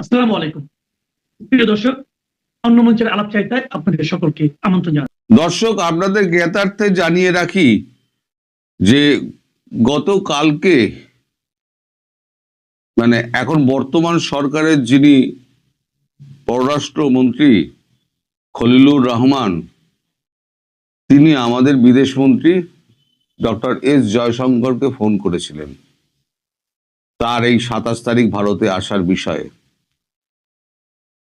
আসসালামু আলাইকুম প্রিয় দর্শক, অন্য মঞ্চের আলাপচারিতায় আপনাদের সকলকে আমন্ত্রণ জানাই। দর্শক, আপনাদের জ্ঞাতার্থে জানিয়ে রাখি যে গতকালকে এখন বর্তমান সরকারের যিনি পররাষ্ট্রমন্ত্রী খলিলুর রহমান, তিনি আমাদের বিদেশমন্ত্রী ডক্টর এস জয়শঙ্করকে ফোন করেছিলেন তার এই 27 তারিখ ভারতে আসার বিষয়ে।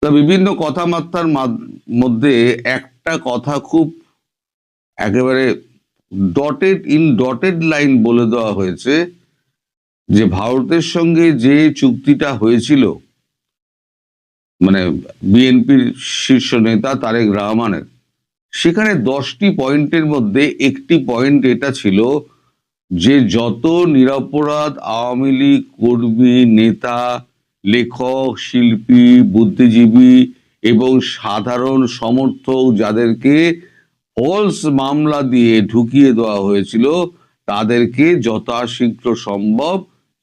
তা বিভিন্ন কথাবার্তার মধ্যে একটা কথা খুব একেবারে ডটেড লাইন বলে দেওয়া হয়েছে যে ভারতের সঙ্গে যে চুক্তিটা হয়েছিল, বিএনপির শীর্ষ নেতা তারেক রহমানের, সেখানে 10টি পয়েন্টের মধ্যে একটি পয়েন্ট এটা ছিল যে যত নিরপরাধ আওয়ামী লীগ কর্মী, নেতা, লেখক, শিল্পী, বুদ্ধিজীবী এবং সাধারণ সমর্থক যাদেরকে ফলস মামলা দিয়ে ঢুকিয়ে দেওয়া হয়েছিল, তাদেরকে যথাশীঘ্র সম্ভব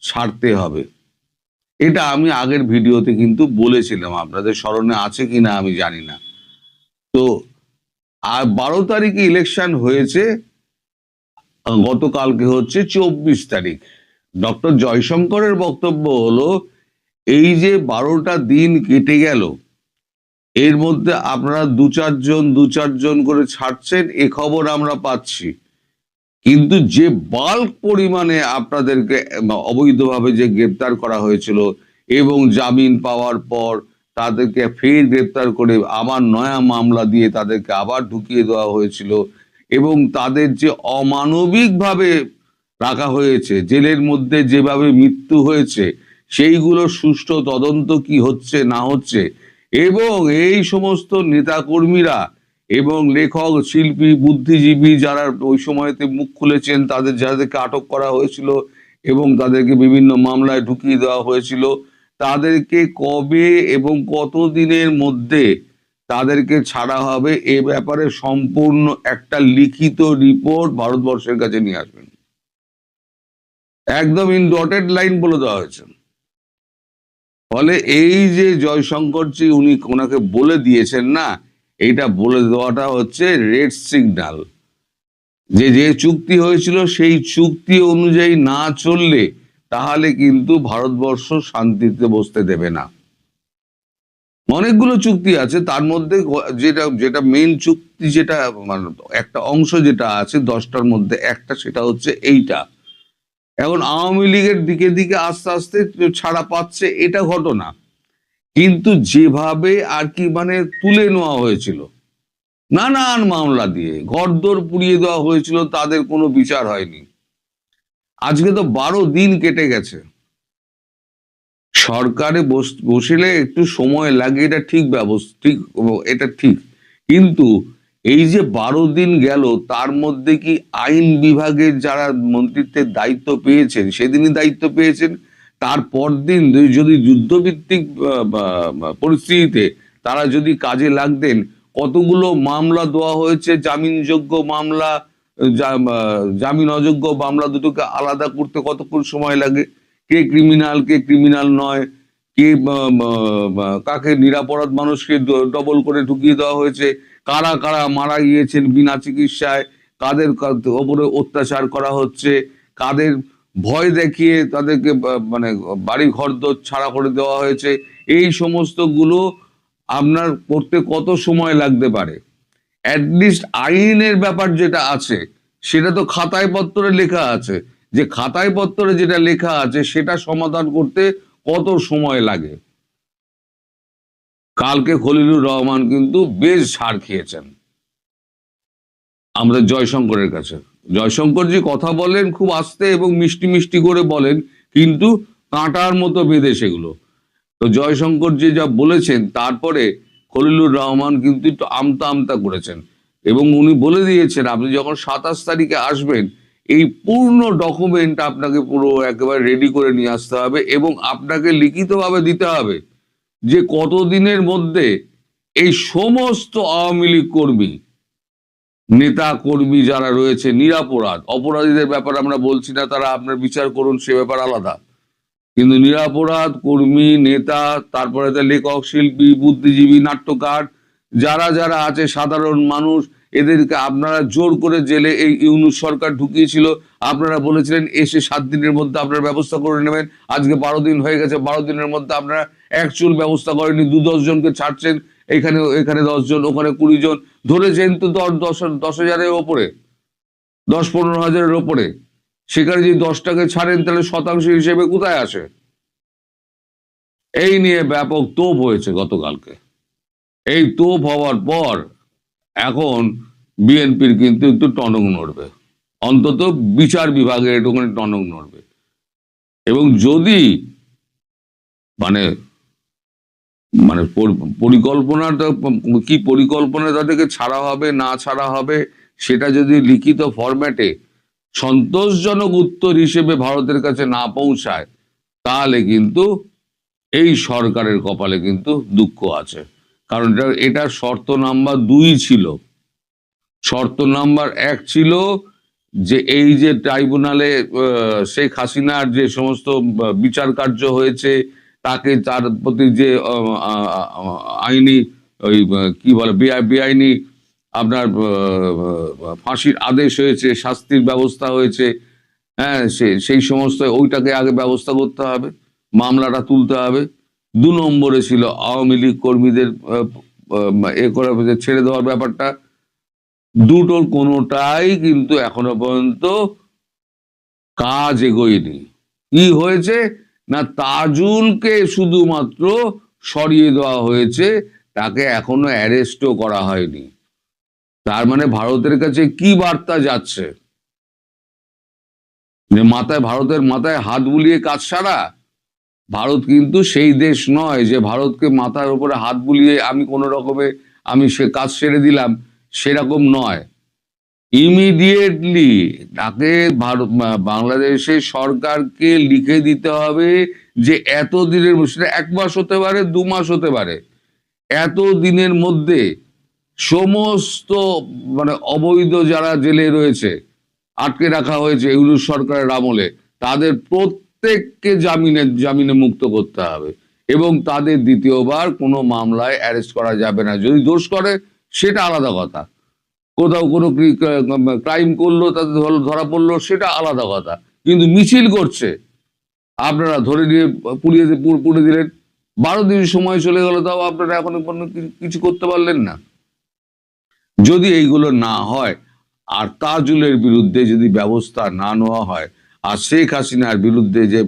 ছাড়তে হবে। এটা আমি আগের ভিডিওতে কিন্তু বলেছিলাম, আপনাদের স্মরণে আছে কিনা আমি জানি না। তো আর 12 তারিখে ইলেকশন হয়েছে, গতকালকে হচ্ছে 24 তারিখ। ডক্টর জয়শঙ্করের বক্তব্য হলো, এই যে 12টা দিন কেটে গেল, এর মধ্যে আপনারা দু চারজন করে ছাড়ছেন, এ খবর আমরা পাচ্ছি, কিন্তু যে বাল্ক পরিমাণে আপনাদেরকে অবৈধভাবে যে গ্রেপ্তার করা হয়েছিল এবং জামিন পাওয়ার পর তাদেরকে ফের গ্রেপ্তার করে আবার নয়া মামলা দিয়ে তাদেরকে আবার ঢুকিয়ে দেওয়া হয়েছিল এবং তাদের যে অমানবিকভাবে রাখা হয়েছে, জেলের মধ্যে যেভাবে মৃত্যু হয়েছে, সেইগুলো সুষ্ঠু তদন্ত কি হচ্ছে না হচ্ছে, এবং এই সমস্ত নেতাকর্মীরা এবং লেখক, শিল্পী, বুদ্ধিজীবী যারা ওই সময়তে মুখ খুলেছেন, যাদেরকে আটক করা হয়েছিল এবং তাদেরকে বিভিন্ন মামলায় ঢুকিয়ে দেওয়া হয়েছিল, তাদেরকে কবে এবং কত দিনের মধ্যে তাদেরকে ছাড়া হবে, এ ব্যাপারে সম্পূর্ণ একটা লিখিত রিপোর্ট ভারতবর্ষের কাছে নিয়ে আসবেন। একদম ইন ডটেড লাইন বলে দেওয়া হয়েছে। ফলে এই যে জয়শঙ্করজি ওনাকে বলে দিয়েছেন না, এইটা বলে দেওয়াটা হচ্ছে রেড সিগন্যাল, যে চুক্তি হয়েছিল সেই চুক্তি অনুযায়ী না চললে তাহলে কিন্তু ভারতবর্ষ শান্তিতে বসতে দেবে না। অনেকগুলো চুক্তি আছে, তার মধ্যে যেটা মেইন চুক্তি, যেটা একটা অংশ যেটা আছে 10টার মধ্যে একটা, সেটা হচ্ছে এইটা। এখন আওয়ামী লীগের দিকে দিকে আস্তে আস্তে ছাড়া পাচ্ছে, এটা ঘটনা, কিন্তু যেভাবে আর কি তুলে নেওয়া হয়েছিল নানান মামলা দিয়ে, ঘরদোর পুড়িয়ে দেওয়া হয়েছিল, তাদের কোনো বিচার হয়নি। আজকে তো 12 দিন কেটে গেছে। সরকারে বসলে একটু সময় লাগে, এটা ঠিক এটা ঠিক, কিন্তু এই যে 12 দিন গেল, তার মধ্যে কি আইন বিভাগের যারা মন্ত্রিত্বের দায়িত্ব পেয়েছেন সেদিনই দায়িত্ব পেয়েছেন, তারপর দিন যদি যুদ্ধভিত্তিক পরিস্থিতিতে তারা যদি কাজে লাগতেন, কতগুলো মামলা দেওয়া হয়েছে, জামিনযোগ্য মামলা, জামিন অযোগ্য মামলা, দুটোকে আলাদা করতে কতক্ষণ সময় লাগে, কে ক্রিমিনাল কে ক্রিমিনাল নয়, কে কাকে নিরাপরাধ মানুষকে ডবল করে ঢুকিয়ে দেওয়া হয়েছে, কারা কারা মারা গিয়েছেন বিনা চিকিৎসায়, কাদের ওপরে অত্যাচার করা হচ্ছে, কাদের ভয় দেখিয়ে তাদেরকে বাড়ি ঘর ছাড়া করে দেওয়া হয়েছে, এই সমস্ত গুলো আপনার করতে কত সময় লাগতে পারে। অ্যাটলিস্ট আইনের ব্যাপার যেটা আছে সেটা তো খাতায় পত্রে লেখা আছে, যে খাতায় পত্রে যেটা লেখা আছে সেটা সমাধান করতে কত সময় লাগে। কালকে খলিলুর রহমান কিন্তু বেশ ছাড় খেয়েছেন আমাদের জয়শঙ্করের কাছে। জয়শঙ্করজি কথা বলেন খুব আস্তে এবং মিষ্টি মিষ্টি করে বলেন, কিন্তু কাঁটার মতো বেঁধে সেগুলো। তো জয়শঙ্করজি যা বলেছেন, তারপরে খলিলুর রহমান কিন্তু একটু আমতা আমতা করেছেন এবং উনি বলে দিয়েছেন, আপনি যখন 27 তারিখে আসবেন, এই পূর্ণ ডকুমেন্ট আপনাকে পুরো একেবারে রেডি করে নিয়ে আসতে হবে এবং আপনাকে লিখিতভাবে দিতে হবে যে কতদিনের মধ্যে এই সমস্ত আওয়ামী লীগ কর্মী, নেতা কর্মী যারা রয়েছে নিরাপরাধ, অপরাধীদের ব্যাপারে আমরা বলছি না, তারা আপনার বিচার করুন, সে ব্যাপার আলাদা, কিন্তু নিরপরাধ কর্মী, নেতা, তারপরে লেখক, শিল্পী, বুদ্ধিজীবী, নাট্যকার, যারা যারা আছে, সাধারণ মানুষ, এদেরকে আপনারা জোর করে জেলে এই ইউনূস সরকার ঢুকিয়েছিল। আপনারা বলেছিলেন এসে 7 দিনের মধ্যে আপনারা ব্যবস্থা করে নেবেন। আজকে 12 দিন হয়ে গেছে, 12 দিনের মধ্যে আপনারা এক চুল ব্যবস্থা করেনি। 2-10 জনকে ছাড়ছেন, এখানে এখানে 10 জন, ওখানে 20 জন, ধরেছেন তো 10,000-এর ওপরে, 10-15 হাজারের ওপরে। সেখানে যদি 10টাকে ছাড়েন তাহলে শতাংশ হিসেবে কোথায় আসে? এই নিয়ে ব্যাপক তোপ হয়েছে গতকালকে। এই তোপ হওয়ার পর এখন বিএনপির কিন্তু একটু টনক নড়বে, অন্তত বিচার বিভাগের একটুখানি টনক নড়বে। এবং যদি মানে মানে পরিকল্পনাটা কি, পরিকল্পনা তাদেরকে ছাড়া হবে না ছাড়া হবে, সেটা যদি লিখিত ফরম্যাটে সন্তোষজনক উত্তর হিসেবে ভারতের কাছে না পৌঁছায়, তাহলে কিন্তু এই সরকারের কপালে কিন্তু দুঃখ আছে। কারণ এটার শর্ত নাম্বার 2 ছিল। শর্ত নাম্বার 1 ছিল যে এই যে ট্রাইব্যুনালে শেখ হাসিনার যে সমস্ত বিচার কার্য হয়েছে, তাকে তার প্রতি যে আইনি ওই কি বলে বেআইনি আপনার ফাঁসির আদেশ হয়েছে, শাস্তির ব্যবস্থা হয়েছে, হ্যাঁ, সেই সমস্ত ওইটাকে আগে ব্যবস্থা করতে হবে, মামলাটা তুলতে হবে। 2 নম্বরে ছিল আওয়ামী লীগ কর্মীদের ছেড়ে দেওয়ার ব্যাপারটা। দুটোর কোনোটাই কিন্তু এখনো পর্যন্ত কাজ এগোয়নি। কি হয়েছে না, তাজুলকে শুধুমাত্র সরিয়ে দেওয়া হয়েছে, তাকে এখনো অ্যারেস্টও করা হয়নি। তার মানে ভারতের কাছে কি বার্তা যাচ্ছে? যে ভারতের মাথায় হাত বুলিয়ে কাজ সারা? ভারত কিন্তু সেই দেশ নয় যে ভারতকে মাথার উপরে হাত বুলিয়ে আমি কোনো রকমে আমি সে কাজ সেরে দিলাম, সেরকম নয়। ইমিডিয়েটলি তাকে বাংলাদেশের সরকারকে লিখে দিতে হবে যে এত দিনের, সেটা 1 মাস হতে পারে, 2 মাস হতে পারে, এত দিনের মধ্যে সমস্ত অবৈধ যারা জেলে রয়েছে, আটকে রাখা হয়েছে ইউনূস সরকারের আমলে, তাদের প্রত্যেককে জামিনে মুক্ত করতে হবে। এবং তাদের দ্বিতীয়বার কোনো মামলায় অ্যারেস্ট করা যাবে না। যদি দোষ করে সেটা আলাদা কথা, কোথাও কোনো ক্রাইম করলো, তাদের ধরা পড়লো, সেটা আলাদা কথা। কিন্তু মিছিল করছে, আপনারা ধরে নিয়ে পুড়ে দিলেন। 12 দিন সময় চলে গেল, তাও আপনারা এখনো কিছু করতে পারলেন না। যদি এইগুলো না হয়, আর তাজুলের বিরুদ্ধে যদি ব্যবস্থা না নেওয়া হয়, আর শেখ হাসিনার বিরুদ্ধে যে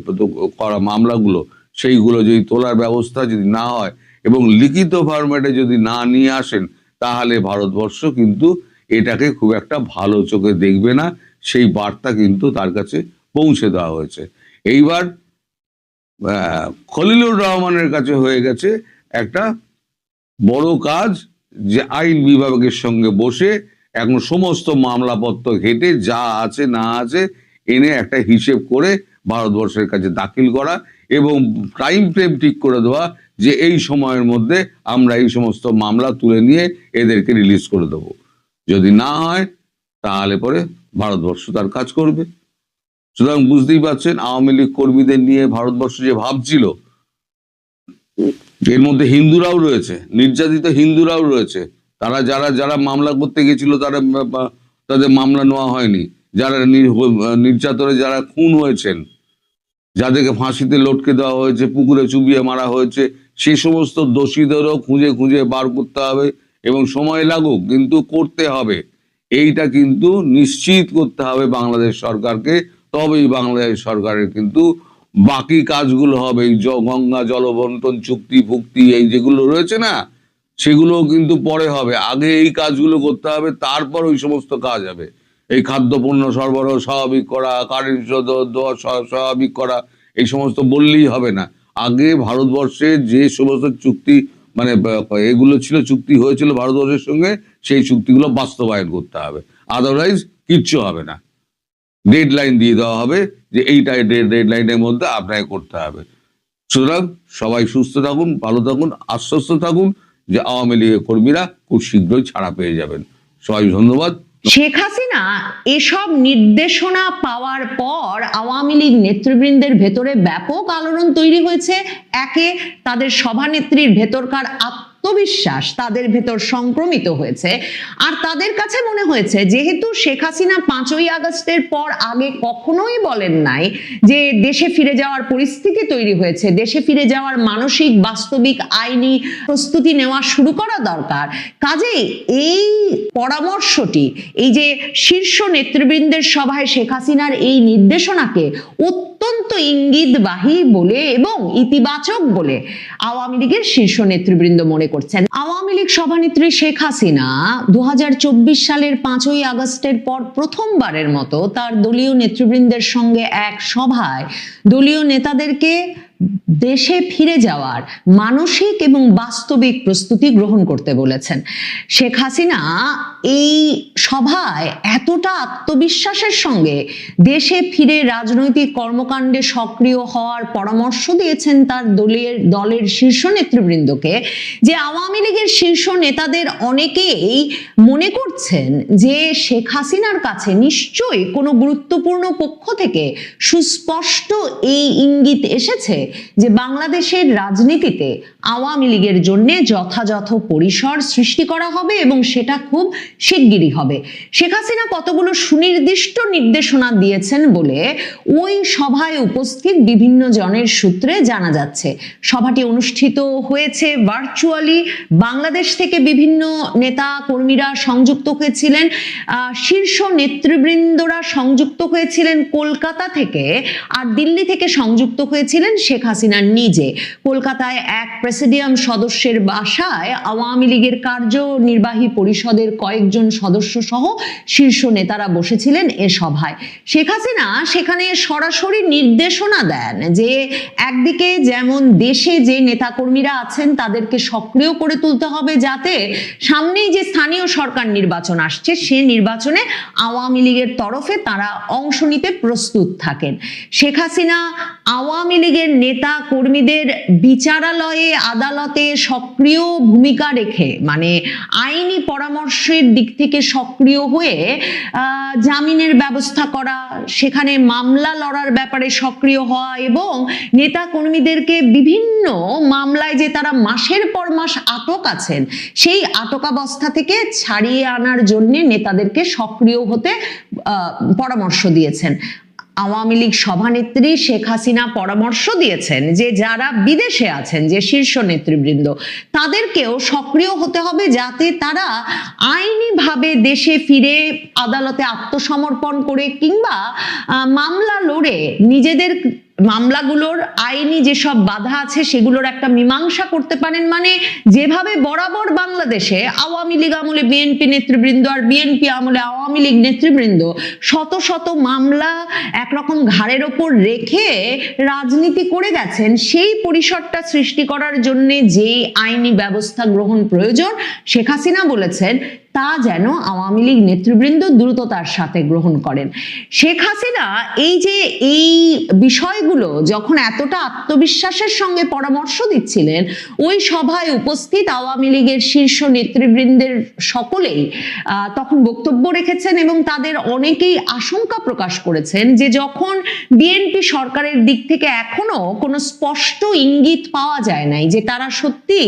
করা মামলাগুলো, সেইগুলো যদি তোলার ব্যবস্থা যদি না হয় এবং লিখিত ফরম্যাটে যদি না নিয়ে আসেন, তাহলে ভারতবর্ষ কিন্তু এটাকে খুব একটা ভালো চোখে দেখবে না। সেই বার্তা কিন্তু তার কাছে পৌঁছে দেওয়া হয়েছে। এইবার খলিলুর রহমানের কাছে হয়ে গেছে একটা বড় কাজ, যে আইন বিভাগের সঙ্গে বসে এখন সমস্ত মামলাপত্র ঘেটে যা আছে না আছে এনে একটা হিসেব করে ভারতবর্ষের কাছে দাখিল করা এবং টাইম ফ্রেম ঠিক করে দেওয়া যে এই সময়ের মধ্যে আমরা এই সমস্ত মামলা তুলে নিয়ে এদেরকে রিলিজ করে দেবো। যদি না হয় তাহলে পরে ভারতবর্ষ তার কাজ করবে। সুতরাং বুঝতেই পারছেন, আওয়ামী লীগ কর্মীদের নিয়ে ভারতবর্ষ যে ভাবছিল, এর মধ্যে হিন্দুরাও রয়েছে, নির্যাতিত হিন্দুরাও রয়েছে। তারা যারা মামলা করতে গেছিল, তাদের মামলা নেওয়া হয়নি। যারা নির্যাতনে যারা খুন হয়েছেন, যাদেরকে ফাঁসিতে লটকে দেওয়া হয়েছে, পুকুরে চুবিয়ে মারা হয়েছে, সেই সমস্ত দোষীদেরও খুঁজে খুঁজে বার করতে হবে এবং সময় লাগুক, কিন্তু করতে হবে। এইটা কিন্তু নিশ্চিত করতে হবে বাংলাদেশ সরকারকে। তবেই বাংলাদেশ সরকারের কিন্তু বাকি কাজগুলো হবে। এই গঙ্গা জলবন্টন চুক্তি ফুক্তি এই যেগুলো রয়েছে না, সেগুলোও কিন্তু পরে হবে। আগে এই কাজগুলো করতে হবে, তারপর ওই সমস্ত কাজ হবে। এই খাদ্যপণ্য সরবরাহ স্বাভাবিক করা, কারেন্ট দেওয়া স্বাভাবিক করা, এই সমস্ত বললেই হবে না। আগে ভারতবর্ষে যে সমস্ত চুক্তি এগুলো ছিল, চুক্তি হয়েছিল ভারতবর্ষের সঙ্গে, সেই চুক্তিগুলো বাস্তবায়ন করতে হবে। আদারওয়াইজ কিচ্ছু হবে না। ডেডলাইন দিয়ে দেওয়া হবে যে এইটাই ডেডলাইনের মধ্যে আপনাকে করতে হবে। সুতরাং সবাই সুস্থ থাকুন, ভালো থাকুন, আশ্বস্ত থাকুন যে আওয়ামী লীগের কর্মীরা খুব শীঘ্রই ছাড়া পেয়ে যাবেন। সবাই ধন্যবাদ। শেখ হাসিনা এসব নির্দেশনা পাওয়ার পর আওয়ামী লীগ নেতৃবৃন্দের ভেতরে ব্যাপক আলোড়ন তৈরি হয়েছে। একে, তাদের সভানেত্রীর ভেতরকার আত্মবিশ্বাস তাদের ভেতর সংক্রমিত হয়েছে, আর তাদের কাছে মনে হয়েছে যেহেতু শেখ হাসিনা 5ই আগস্টের পর আগে কখনোই বলেন নাই যে দেশে ফিরে যাওয়ার পরিস্থিতি তৈরি হয়েছে, দেশে ফিরে যাওয়ার মানসিক বাস্তবিক আইনি প্রস্তুতি নেওয়া শুরু করা দরকার, কাজেই এই পরামর্শটি, এই যে শীর্ষ নেতৃবৃন্দের সভায় শেখ হাসিনার এই নির্দেশনাকে অত্যন্ত ইঙ্গিতবাহী বলে এবং ইতিবাচক বলে আওয়ামী লীগের শীর্ষ নেতৃবৃন্দ মনে করছেন। আওয়ামী লীগ সভানেত্রী শেখ হাসিনা 2024 সালের 5ই আগস্টের পর প্রথমবারের মতো তার দলীয় নেতৃবৃন্দের সঙ্গে এক সভায় দলীয় নেতাদেরকে দেশে ফিরে যাওয়ার মানসিক এবং বাস্তবিক প্রস্তুতি গ্রহণ করতে বলেছেন। শেখ হাসিনা এই সভায় এতটা আত্মবিশ্বাসের সঙ্গে দেশে ফিরে রাজনৈতিক কর্মকাণ্ডে সক্রিয় হওয়ার পরামর্শ দিয়েছেন তার দলের শীর্ষ নেতৃবৃন্দকে যে আওয়ামী লীগের শীর্ষ নেতাদের অনেকেই মনে করছেন যে শেখ হাসিনার কাছে নিশ্চয়ই কোনো গুরুত্বপূর্ণ পক্ষ থেকে সুস্পষ্ট এই ইঙ্গিত এসেছে যে বাংলাদেশের রাজনীতিতে আওয়ামী লীগের জন্য যথাযথ পরিসর সৃষ্টি করা হবে এবং সেটা খুব শিগগিরই হবে। শেখ হাসিনা কতগুলো সুনির্দিষ্ট নির্দেশনা দিয়েছেন বলে ওই সভায় উপস্থিত বিভিন্ন জনের সূত্রে জানা যাচ্ছে। সভাটি অনুষ্ঠিত হয়েছে ভার্চুয়ালি, বাংলাদেশ থেকে বিভিন্ন নেতা কর্মীরা সংযুক্ত হয়েছিলেন, শীর্ষ নেতৃবৃন্দরা সংযুক্ত হয়েছিলেন কলকাতা থেকে, আর দিল্লি থেকে সংযুক্ত হয়েছিলেন শেখ হাসিনা নিজে। কলকাতায় এক প্রেসিডিয়াম সদস্যের বাসায় আওয়ামী লীগের কার্যনির্বাহী পরিষদের কয়েকজন সদস্য সহ শীর্ষ নেতারা বসেছিলেন এ সভায়। শেখ হাসিনা সেখানে সরাসরি নির্দেশনা দেন যে একদিকে যেমন দেশে যে নেতাকর্মীরা আছেন তাদেরকে সক্রিয় করে তুলতে হবে যাতে সামনেই যে স্থানীয় সরকার নির্বাচন আসছে সে নির্বাচনে আওয়ামী লীগের তরফে তারা অংশ নিতে প্রস্তুত থাকেন। শেখ হাসিনা আওয়ামী লীগের নেতা কর্মীদের বিচারালয়ে আদালতে সক্রিয় ভূমিকা রেখে, মানে আইনি পরামর্শের দিক থেকে সক্রিয় হয়ে জামিনের ব্যবস্থা করা, সেখানে মামলা লড়ার ব্যাপারে সক্রিয় হওয়া এবং নেতা কর্মীদেরকে বিভিন্ন মামলায় যে তারা মাসের পর মাস আটক আছেন সেই আটকাবস্থা থেকে ছাড়িয়ে আনার জন্য নেতাদেরকে সক্রিয় হতে পরামর্শ দিয়েছেন। আওয়ামী লীগ সভানেত্রী শেখ হাসিনা পরামর্শ দিয়েছেন যে যারা বিদেশে আছেন, যে শীর্ষ নেতৃবৃন্দ, তাদেরকেও সক্রিয় হতে হবে যাতে তারা আইনিভাবে দেশে ফিরে আদালতে আত্মসমর্পণ করে কিংবা মামলা লড়ে নিজেদের মামলাগুলোর আইনি যেসব বাধা আছে সেগুলোর একটা মীমাংসা করতে পারেন। মানে যেভাবে বরাবর বাংলাদেশে আওয়ামী লীগ আমলে বিএনপি নেতৃবৃন্দ আর বিএনপি আমলে আওয়ামী লীগ নেতৃবৃন্দ শত শত মামলা একরকম ঘাড়ের ওপর রেখে রাজনীতি করে গেছেন, সেই পরিসরটা সৃষ্টি করার জন্য যে আইনি ব্যবস্থা গ্রহণ প্রয়োজন শেখ হাসিনা বলেছেন তা যেন আওয়ামী লীগ নেতৃবৃন্দ দ্রুততার সাথে গ্রহণ করেন। শেখ হাসিনা এই বিষয়গুলো যখন এতটা আত্মবিশ্বাসের সঙ্গে পরামর্শ দিচ্ছিলেন, ওই সভায় উপস্থিত আওয়ামী লীগের শীর্ষ নেতৃবৃন্দের সকলেই তখন বক্তব্য রেখেছেন এবং তাদের অনেকেই আশঙ্কা প্রকাশ করেছেন যে যখন বিএনপি সরকারের দিক থেকে এখনো কোনো স্পষ্ট ইঙ্গিত পাওয়া যায় নাই যে তারা সত্যি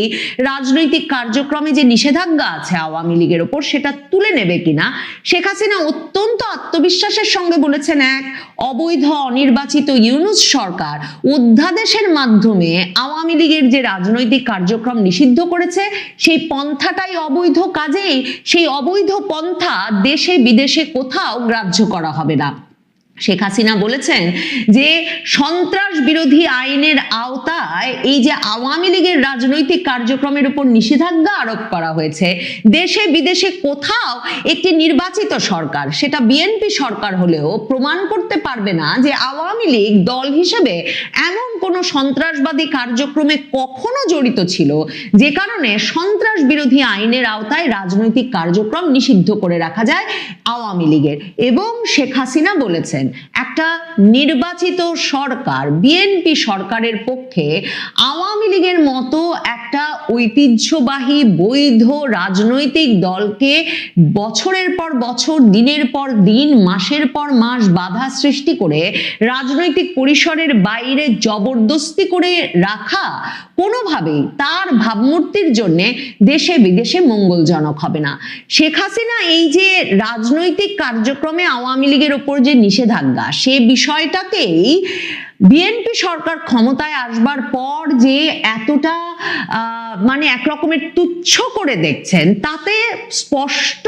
রাজনৈতিক কার্যক্রমে যে নিষেধাজ্ঞা আছে আওয়ামী লীগের ওপর সেটা তুলে নেবে কিনা, শেখ হাসিনা অত্যন্ত আত্মবিশ্বাসের সঙ্গে বলেছেন এক অবৈধ অনির্বাচিত ইউনূস সরকার অধ্যাদেশের মাধ্যমে আওয়ামী লীগের যে রাজনৈতিক কার্যক্রম নিষিদ্ধ করেছে সেই পন্থাটাই অবৈধ, কাজেই সেই অবৈধ পন্থা দেশে বিদেশে কোথাও গ্রাহ্য করা হবে না। শেখ হাসিনা বলেছেন যে সন্ত্রাস বিরোধী আইনের আওতায় এই যে আওয়ামী লীগের রাজনৈতিক কার্যক্রমের উপর নিষেধাজ্ঞা আরোপ করা হয়েছে, দেশে বিদেশে কোথাও একটি নির্বাচিত সরকার, সেটা বিএনপি সরকার হলেও প্রমাণ করতে পারবে না যে আওয়ামী লীগ দল হিসেবে এমন কোনো সন্ত্রাসবাদী কার্যক্রমে কখনো জড়িত ছিল যে কারণে সন্ত্রাস বিরোধী আইনের আওতায় রাজনৈতিক কার্যক্রম নিষিদ্ধ করে রাখা যায় আওয়ামী লীগের। এবং শেখ হাসিনা বলেছেন একটা নির্বাচিত সরকার বিএনপি সরকারের পক্ষ পক্ষে আওয়ামী লীগের মতো একটা ঐতিহ্যবাহী বৈধ রাজনৈতিক দলকে বছরের পর বছর, দিনের পর দিন, মাসের পর মাস বাধা সৃষ্টি করে রাজনৈতিক পরিসরের বাইরে জবরদস্তি করে রাখা কোনোভাবেই তার ভাবমূর্তির জন্য দেশে বিদেশে মঙ্গলজনক হবে না। শেখ হাসিনা এই যে রাজনৈতিক কার্যক্রমে আওয়ামী লীগের ওপর যে নিষেধাজ্ঞা, সে বিষয়টাকেই বিএনপি সরকার ক্ষমতায় আসবার পর যে এতটা মানে একরকমের তুচ্ছ করে দেখছেন, তাতে স্পষ্ট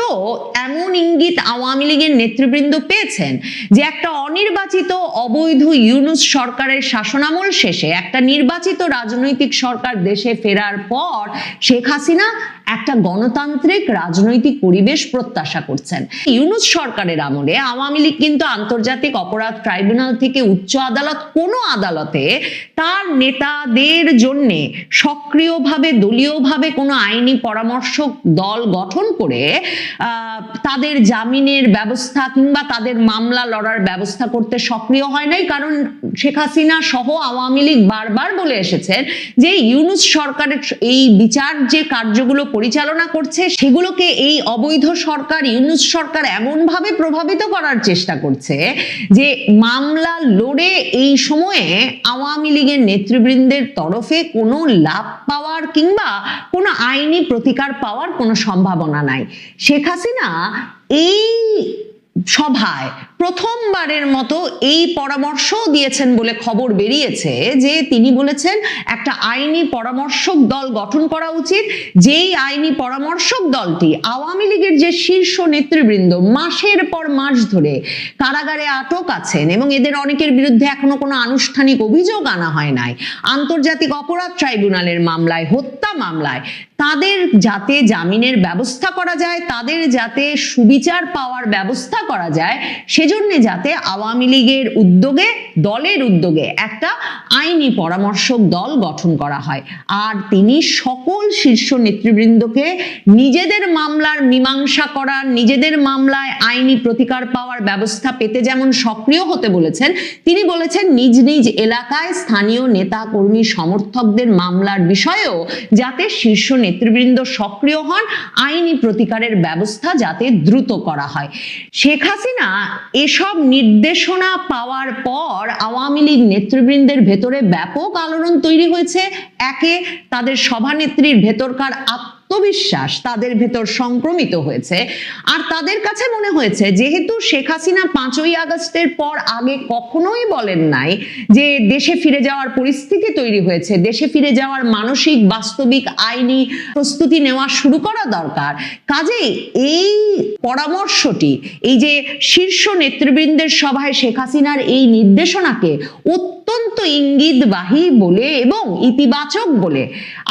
এমন ইঙ্গিত আওয়ামী লীগের নেতৃবৃন্দ পেয়েছেন যে একটা অনির্বাচিত অবৈধ ইউনূস সরকারের শাসনামল শেষে একটা নির্বাচিত রাজনৈতিক সরকার দেশে ফেরার পর শেখ হাসিনা একটা গণতান্ত্রিক রাজনৈতিক পরিবেশ প্রত্যাশা করছেন। ইউনূস সরকারের আমলে আওয়ামী লীগ কিন্তু আন্তর্জাতিক অপরাধ ট্রাইব্যুনাল থেকে উচ্চ আদালত, কোনো আদালতে তার নেতাদের জন্য সক্রিয়ভাবে দলীয়ভাবে কোনো আইনি পরামর্শক দল গঠন করে তাদের জামিনের ব্যবস্থা কিংবা তাদের মামলা লড়ার ব্যবস্থা করতে সক্রিয় হয় নাই। কারণ শেখ হাসিনা সহ আওয়ামী লীগ বারবার বলে এসেছেন যে ইউনূস সরকারের এই বিচার যে কার্যগুলো পরিচালনা করছে, সেগুলোকে এই অবৈধ সরকার, ইউনূস সরকার এমনভাবে প্রভাবিত করার চেষ্টা করছে যে মামলা লড়ে এই সময়ে আওয়ামী লীগের নেতৃবৃন্দের তরফে কোনো লাভ পাওয়ার কিংবা কোনো আইনি প্রতিকার পাওয়ার কোনো সম্ভাবনা নাই। শেখ হাসিনা এই সভায় প্রথমবারের মতো এই পরামর্শ দিয়েছেন বলে খবর বেরিয়েছে যে তিনি বলেছেন একটা আইনি পরামর্শক দল গঠন করা উচিত, যেই আইনি পরামর্শক দলটি আওয়ামী লীগের যে শীর্ষ নেতৃবৃন্দ মাসের পর মাস ধরে কারাগারে আটক আছেন এবং এদের অনেকের বিরুদ্ধে এখনো কোনো আনুষ্ঠানিক অভিযোগ আনা হয় নাই, আন্তর্জাতিক অপরাধ ট্রাইব্যুনালের মামলায়, হত্যা মামলায়, তাদের যাতে জামিনের ব্যবস্থা করা যায়, তাদের যাতে সুবিচার পাওয়ার ব্যবস্থা করা যায়, সেজন্য যাতে আওয়ামী লীগের উদ্যোগে, দলের উদ্যোগে একটা আইনি পরামর্শক দল গঠন করা হয়। আর তিনি সকল শীর্ষ নেতৃবৃন্দকে নিজেদের মামলার মীমাংসা করার, নিজেদের মামলায় আইনি প্রতিকার পাওয়ার ব্যবস্থা পেতে যেমন সক্রিয় হতে বলেছেন, তিনি বলেছেন নিজ নিজ এলাকায় স্থানীয় নেতা কর্মী সমর্থকদের মামলার বিষয়েও যাতে শীর্ষ নেতৃবৃন্দ সক্রিয় হন, আইনি প্রতিকারের ব্যবস্থা যাতে দ্রুত করা হয়। শেখ হাসিনা এসব নির্দেশনা পাওয়ার পর আওয়ামী লীগ নেতৃবৃন্দের ভেতরে ব্যাপক আলোড়ন তৈরি হয়েছে। একে, তাদের সভানেত্রীর ভেতরকার আত্মবিশ্বাস তাদের ভেতর সংক্রমিত হয়েছে, আর তাদের কাছে মনে হয়েছে যেহেতু শেখ হাসিনা 5ই আগস্টের পর আগে কখনোই বলেন নাই যে দেশে ফিরে যাওয়ার পরিস্থিতি তৈরি হয়েছে, দেশে ফিরে যাওয়ার মানসিক বাস্তবিক আইনি প্রস্তুতি নেওয়া শুরু করা দরকার, কাজেই এই পরামর্শটি, এই যে শীর্ষ নেতৃবৃন্দের সভায় শেখ হাসিনার এই নির্দেশনাকে অত্যন্ত ইঙ্গিতবাহী বলে এবং ইতিবাচক বলে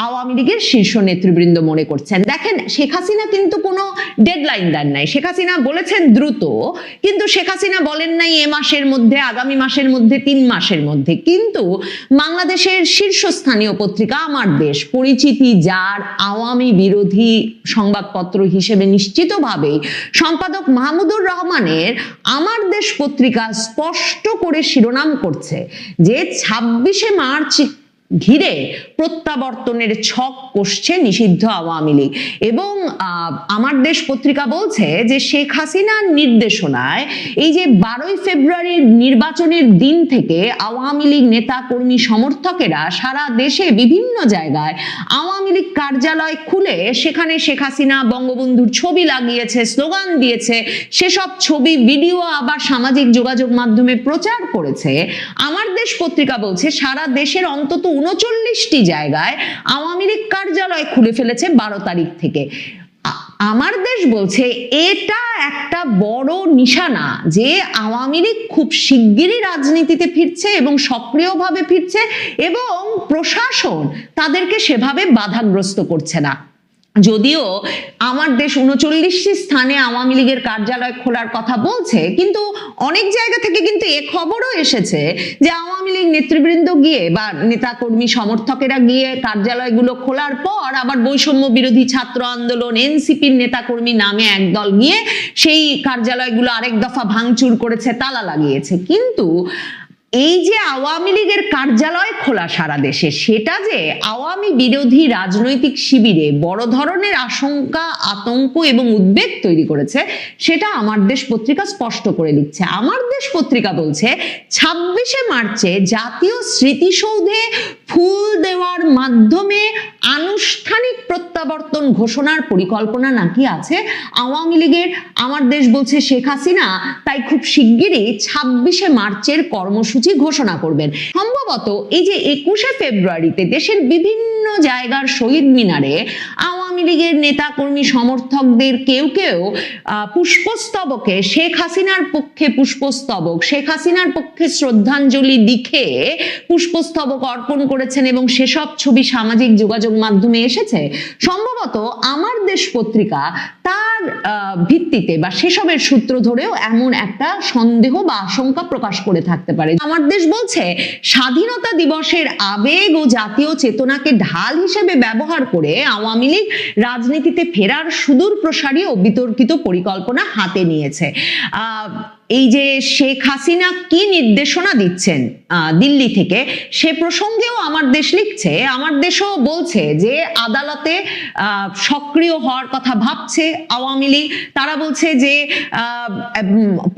আওয়ামী লীগের শীর্ষ নেতৃবৃন্দ মনে করছেন। দেখেন, শেখ হাসিনা কিন্তু কোনো ডেডলাইন দেন নাই। শেখ হাসিনা বলেছেন দ্রুত, কিন্তু শেখ হাসিনা বলেন নাই এ মাসের মধ্যে, আগামী মাসের মধ্যে, 3 মাসের মধ্যে। কিন্তু বাংলাদেশের শীর্ষস্থানীয় পত্রিকা আমার দেশ, পরিচিতি যার আওয়ামী বিরোধী সংবাদপত্র হিসেবে নিশ্চিতভাবেই সম্পাদক মাহমুদুর রহমানের আমার দেশ পত্রিকা স্পষ্ট করে শিরোনাম করছে যে 26শে মার্চ ঘিরে প্রত্যাবর্তনের ছক কষছে নিষিদ্ধ আওয়ামী লীগ। এবং আমার দেশ পত্রিকা বলছে যে শেখ হাসিনার নির্দেশনায় এই যে 12ই ফেব্রুয়ারির নির্বাচনের দিন থেকে আওয়ামী লীগ নেতা কর্মী সমর্থকেরা সারা দেশে বিভিন্ন জায়গায় আওয়ামী লীগ কার্যালয় খুলে সেখানে শেখ হাসিনা বঙ্গবন্ধুর ছবি লাগিয়েছে, স্লোগান দিয়েছে, সেসব ছবি ভিডিও আবার সামাজিক যোগাযোগ মাধ্যমে প্রচার করেছে। আমার দেশ পত্রিকা বলছে সারা দেশের অন্তত 39টি জায়গায় আওয়ামী লীগ কার্যালয় খুলে ফেলেছে 12 তারিখ থেকে। আমার দেশ বলছে এটা একটা বড় নিশানা যে আওয়ামী লীগ খুব শিগগিরই রাজনীতিতে ফিরছে এবং সক্রিয়ভাবে ফিরছে এবং প্রশাসন তাদেরকে সেভাবে বাধাগ্রস্ত করছে না। যদিও আমার দেশ 39টি স্থানে আওয়ামী লীগের কার্যালয় খোলার কথা বলছে, কিন্তু অনেক জায়গা থেকে কিন্তু এ খবরও এসেছে যে আওয়ামী লীগ নেতৃবৃন্দ গিয়ে বা নেতা কর্মী সমর্থকেরা গিয়ে কার্যালয়গুলো খোলার পর আবার বৈষম্য বিরোধী ছাত্র আন্দোলন, এনসিপির নেতা কর্মী নামে একদল গিয়ে সেই কার্যালয়গুলো আরেক দফা ভাঙচুর করেছে, তালা লাগিয়েছে। কিন্তু এই যে আওয়ামী লীগের কার্যালয় খোলা সারা দেশে, সেটা যে আওয়ামী বিরোধী রাজনৈতিক শিবিরে বড় ধরনের আশঙ্কা, আতঙ্ক এবং উদ্বেগ তৈরি করেছে, সেটা আমার দেশ পত্রিকা স্পষ্ট করে লিখছে। আমার দেশ পত্রিকা বলছে 26শে মার্চে জাতীয় স্মৃতিসৌধে ফুল দেওয়ার মাধ্যমে আনুষ্ঠানিক প্রত্যাবর্তন ঘোষণার পরিকল্পনা নাকি আছে আওয়ামী লীগের। আমার দেশ বলছে শেখ হাসিনা তাই খুব শিগগিরই 26শে মার্চের কর্মসূচি ঘোষণা করবেন। সম্ভবত এই যে 21শে ফেব্রুয়ারিতে দেশের বিভিন্ন জায়গার শহীদ মিনারে আওয়ামী লীগের নেতা কর্মী সমর্থকদের কেউ কেউ পুষ্পস্তবকে শেখ হাসিনার পক্ষে পুষ্পস্তবক, শেখ হাসিনার পক্ষে শ্রদ্ধাঞ্জলি লিখে পুষ্পস্তবক অর্পণ করেছেন এবং সেসব ছবি সামাজিক যোগাযোগ মাধ্যমে এসেছে। সম্ভবত আমার দেশ পত্রিকা তার ভিত্তিতে বা সেসবের সূত্র ধরেও এমন একটা সন্দেহ বা আশঙ্কা প্রকাশ করে থাকতে পারে। আমার দেশ বলছে স্বাধীনতা দিবসের আবেগ ও জাতীয় চেতনাকে ঢাল হিসেবে ব্যবহার করে আওয়ামী লীগ রাজনীতিতে ফেরার সুদূর প্রসারী ও বিতর্কিত পরিকল্পনা হাতে নিয়েছে। এই যে শেখ হাসিনা কি নির্দেশনা দিচ্ছেন দিল্লি থেকে, সে প্রসঙ্গেও আমার দেশ লিখছে, আমার দেশও বলছে যে আদালতে সক্রিয় হওয়ার কথা ভাবছে আওয়ামী লীগ। তারা বলছে যে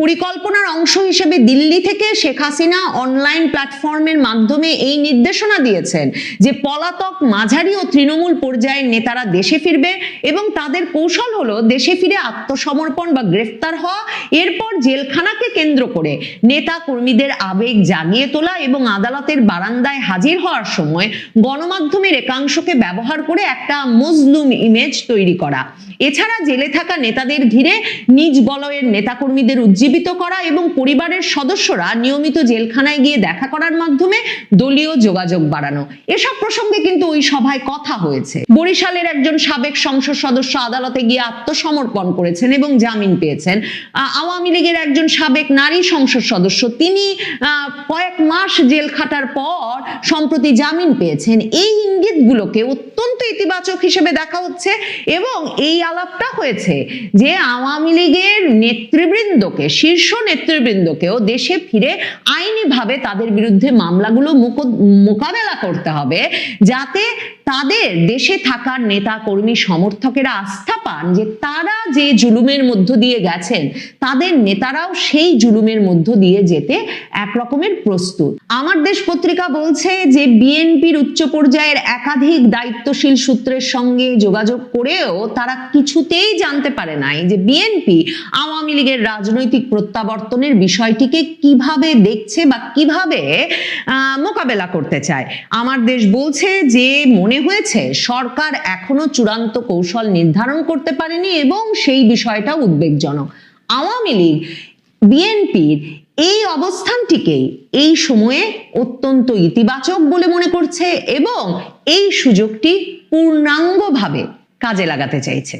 পরিকল্পনার অংশ হিসেবে দিল্লি থেকে শেখ হাসিনা অনলাইন প্ল্যাটফর্মের মাধ্যমে এই নির্দেশনা দিয়েছেন যে পলাতক মাঝারি ও তৃণমূল পর্যায়ের নেতারা দেশে ফিরবে এবং তাদের কৌশল হলো দেশে ফিরে আত্মসমর্পণ বা গ্রেফতার হওয়া, এরপর জেলখানাকে কেন্দ্র করে নেতা কর্মীদের আবেগ জাগিয়ে তোলা এবং আদালতের বারান্দায় হাজির হওয়ার সময় গণমাধ্যমের একাংশকে ব্যবহার করে একটা মজলুম ইমেজ তৈরি করা। এছাড়া জেলে থাকা নেতাদের ঘিরে নিজ বলয়ের নেতাকর্মীদের উজ্জীবিত করা এবং পরিবারের সদস্যরা নিয়মিত জেলখানায় গিয়ে দেখা করার মাধ্যমে দলীয় যোগাযোগ বাড়ানো। এসব প্রসঙ্গে কিন্তু ওই সভায় কথা হয়েছে। বরিশালের একজন সাবেক সংসদ সদস্য আদালতে গিয়ে আত্মসমর্পণ করেছেন এবং জামিন পেয়েছেন। আওয়ামী লীগের একজন সাবেক নারী সংসদ সদস্য, তিনি কয়েক মাস জেল খাটার পর সম্প্রতি জামিন পেয়েছেন। এই ইঙ্গিতগুলোকে অত্যন্ত ইতিবাচক হিসেবে দেখা হচ্ছে এবং এই আলাপটা হয়েছে যে আওয়ামী লীগের নেতৃবৃন্দকে, শীর্ষ নেতৃবৃন্দকেও দেশে ফিরে আইনিভাবে তাদের বিরুদ্ধে মামলাগুলো মোকাবেলা করতে হবে, যাতে তাদের দেশে থাকার নেতা কর্মী সমর্থকেরা আস্থা পান যে তারা যে জুলুমের মধ্য দিয়ে গেছেন তাদের নেতারাও সেই জুলুমের মধ্য দিয়ে যেতে একরকমের প্রস্তুত। আমার দেশ পত্রিকা বলছে যে বিএনপির উচ্চ পর্যায়ের একাধিক দায়িত্বশীল সূত্রের সঙ্গে যোগাযোগ করেও তারা কিছুতেই জানতে পারে নাই যে বিএনপি আওয়ামী লীগের রাজনৈতিক প্রত্যাবর্তনের বিষয়টিকে কিভাবে দেখছে বা কিভাবে মোকাবেলা করতে চায়। আমার দেশ বলছে যে মনে হয়েছে সরকার এখনো চূড়ান্ত কৌশল নির্ধারণ করতে পারেনি এবং সেই বিষয়টা উদ্বেগজনক। আওয়ামী লীগ বিএনপির এই অবস্থানটিকেই এই সময়ে অত্যন্ত ইতিবাচক বলে মনে করছে এবং এই সুযোগটি পূর্ণাঙ্গভাবে কাজে লাগাতে চাইছে।